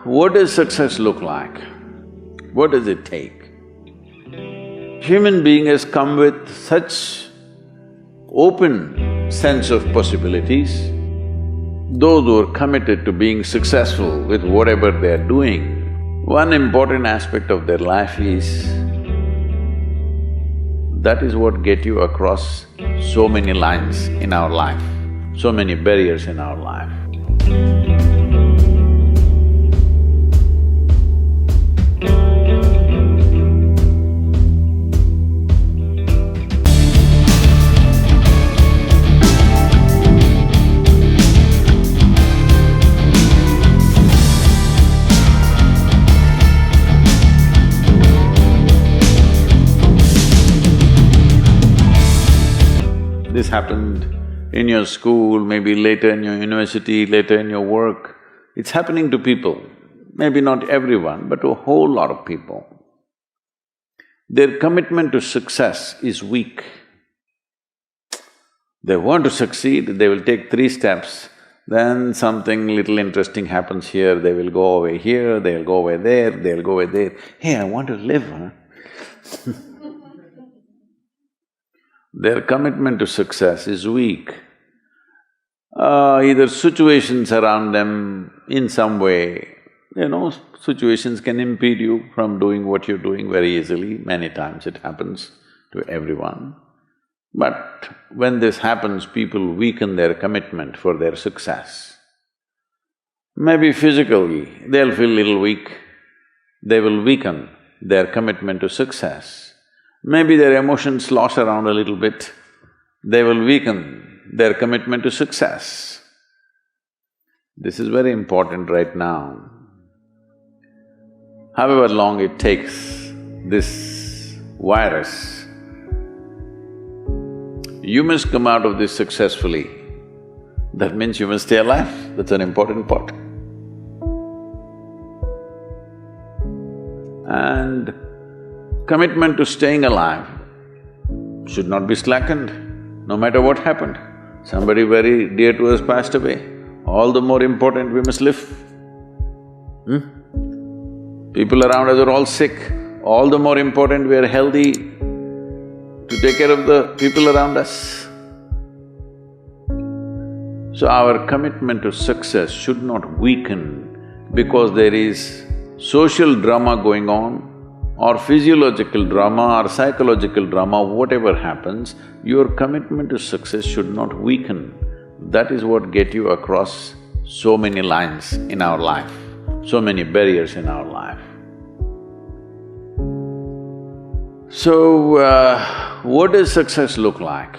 What does success look like? What does it take? Human being has come with such open sense of possibilities. Those who are committed to being successful with whatever they are doing, one important aspect of their life is that is what get you across so many lines in our life, so many barriers in our life. This happened in your school, maybe later in your university, later in your work. It's happening to people, maybe not everyone, but to a whole lot of people. Their commitment to success is weak. They want to succeed, they will take 3 steps, then something little interesting happens here, they will go away here, they'll go away there, they'll go away there. Hey, I want to live, huh? Their commitment to success is weak. Either situations around them in some way, situations can impede you from doing what you're doing very easily. Many times it happens to everyone. But when this happens, people weaken their commitment for their success. Maybe physically, they'll feel little weak, they will weaken their commitment to success. Maybe their emotions slosh around a little bit, they will weaken their commitment to success. This is very important right now. However long it takes, this virus, you must come out of this successfully. That means you must stay alive, that's an important part. And commitment to staying alive should not be slackened, no matter what happened. Somebody very dear to us passed away, all the more important we must live. People around us are all sick, all the more important we are healthy to take care of the people around us. So our commitment to success should not weaken because there is social drama going on, or physiological drama or psychological drama, whatever happens, your commitment to success should not weaken. That is what get you across so many lines in our life, so many barriers in our life. So, what does success look like?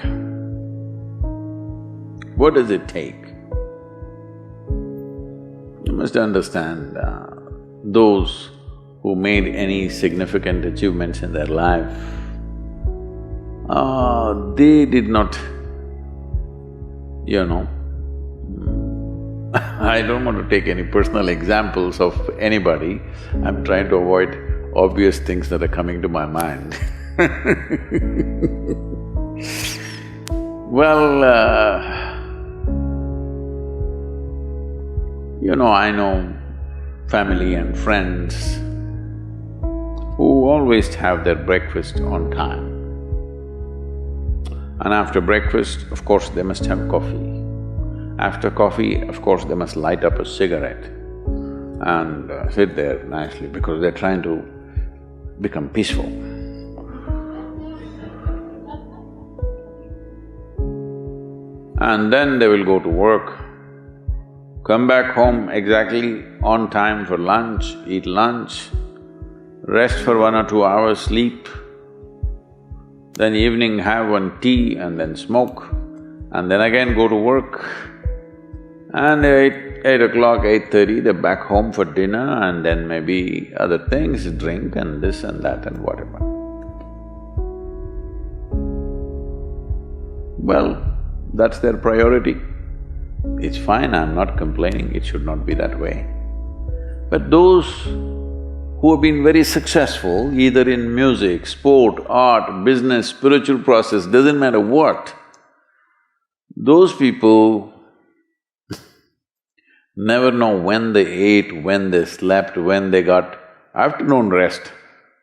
What does it take? You must understand, those who made any significant achievements in their life, they did not, I don't want to take any personal examples of anybody, I'm trying to avoid obvious things that are coming to my mind. Well, I know family and friends who always have their breakfast on time. And after breakfast, of course, they must have coffee. After coffee, of course, they must light up a cigarette and sit there nicely because they're trying to become peaceful. And then they will go to work, come back home exactly on time for lunch, eat lunch, rest for 1 or 2 hours, sleep, then evening have one tea and then smoke, and then again go to work. And 8 o'clock, 8:30, they're back home for dinner and then maybe other things, drink and this and that and whatever. Well, that's their priority. It's fine, I'm not complaining, it should not be that way. But those who have been very successful, either in music, sport, art, business, spiritual process, doesn't matter what, those people never know when they ate, when they slept, when they got afternoon rest.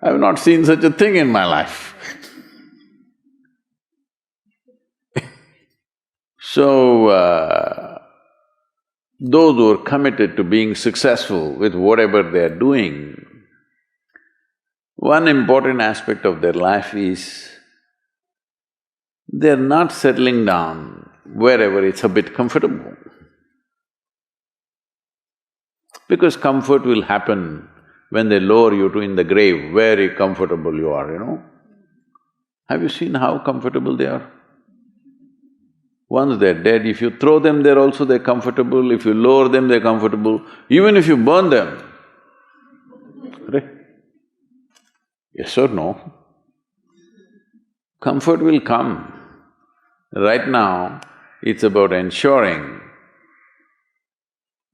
I have not seen such a thing in my life. So, those who are committed to being successful with whatever they are doing, one important aspect of their life is they're not settling down wherever it's a bit comfortable. Because comfort will happen when they lower you to in the grave, very comfortable you are, you know. Have you seen how comfortable they are? Once they're dead, if you throw them there also they're comfortable, if you lower them they're comfortable, even if you burn them. Right? Yes or no? Comfort will come. Right now, it's about ensuring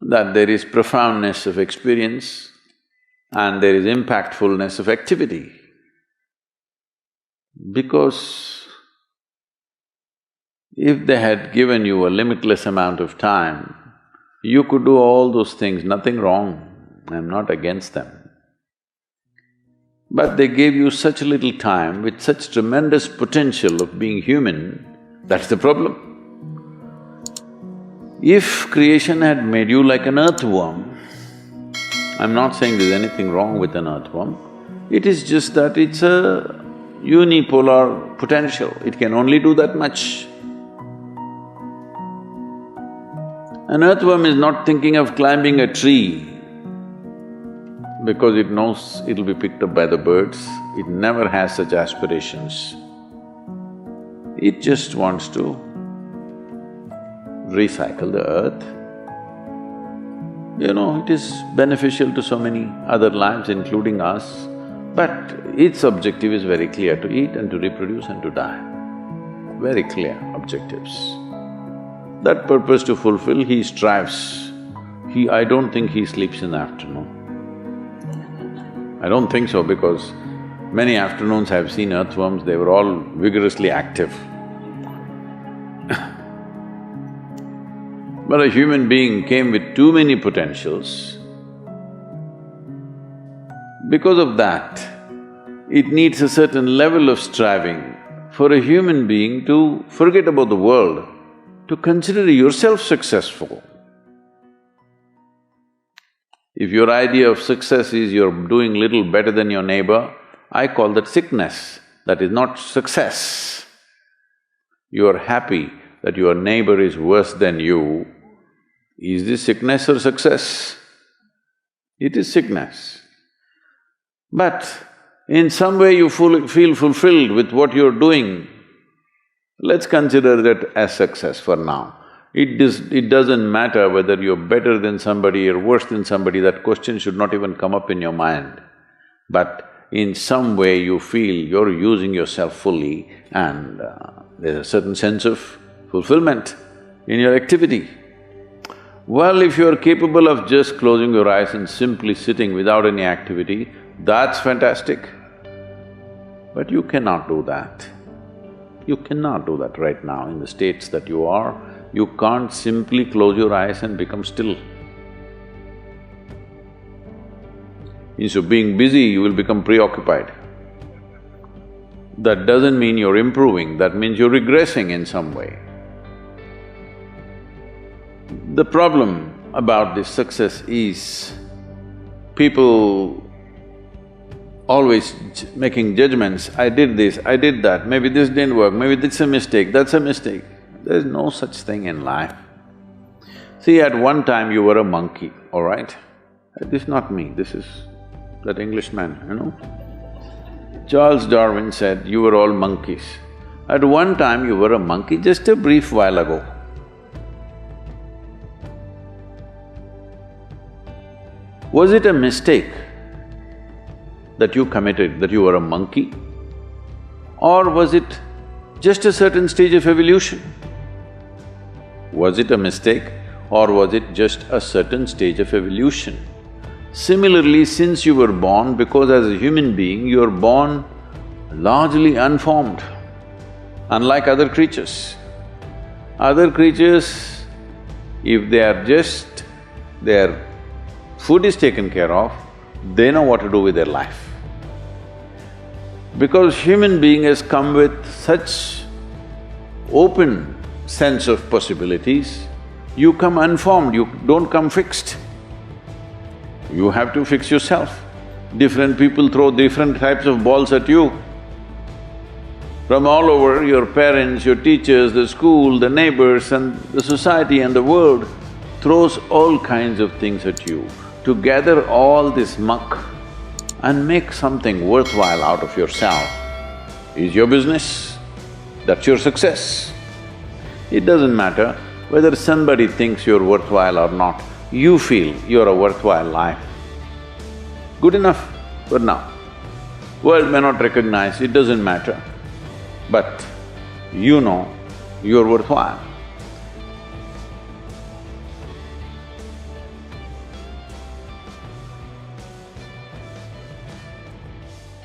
that there is profoundness of experience and there is impactfulness of activity. Because if they had given you a limitless amount of time, you could do all those things, nothing wrong, I'm not against them. But they gave you such little time with such tremendous potential of being human, that's the problem. If creation had made you like an earthworm, I'm not saying there's anything wrong with an earthworm, it is just that it's a unipolar potential, it can only do that much. An earthworm is not thinking of climbing a tree because it knows it'll be picked up by the birds, it never has such aspirations. It just wants to recycle the earth. You know, it is beneficial to so many other lives, including us, but its objective is very clear, to eat and to reproduce and to die. Very clear objectives. That purpose to fulfill, he strives. I don't think he sleeps in the afternoon. I don't think so because many afternoons I've seen earthworms, they were all vigorously active. But a human being came with too many potentials. Because of that, it needs a certain level of striving for a human being to forget about the world, to consider yourself successful. If your idea of success is you're doing little better than your neighbor, I call that sickness, that is not success. You are happy that your neighbor is worse than you. Is this sickness or success? It is sickness. But in some way you feel fulfilled with what you're doing, let's consider that as success for now. It doesn't matter whether you're better than somebody or worse than somebody, that question should not even come up in your mind. But in some way you feel you're using yourself fully and there's a certain sense of fulfillment in your activity. Well, if you're capable of just closing your eyes and simply sitting without any activity, that's fantastic. But you cannot do that. You cannot do that right now in the states that you are. You can't simply close your eyes and become still. Instead of being busy, you will become preoccupied. That doesn't mean you're improving, that means you're regressing in some way. The problem about this success is people always making judgments, I did this, I did that, maybe this didn't work, maybe this is a mistake, that's a mistake. There's no such thing in life. See, at one time you were a monkey, all right? This is not me, this is that Englishman, you know. Charles Darwin said, you were all monkeys. At one time you were a monkey, just a brief while ago. Was it a mistake that you committed, that you were a monkey? Or was it just a certain stage of evolution? Was it a mistake or was it just a certain stage of evolution? Similarly, since you were born, because as a human being, you are born largely unformed, unlike other creatures. Other creatures, if they are just their food is taken care of, they know what to do with their life. Because human being has come with such open sense of possibilities, you come unformed, you don't come fixed. You have to fix yourself. Different people throw different types of balls at you. From all over, your parents, your teachers, the school, the neighbors and the society and the world throws all kinds of things at you. To gather all this muck and make something worthwhile out of yourself is your business. That's your success. It doesn't matter whether somebody thinks you're worthwhile or not, you feel you're a worthwhile life. Good enough for now. World may not recognize, it doesn't matter, but you know you're worthwhile.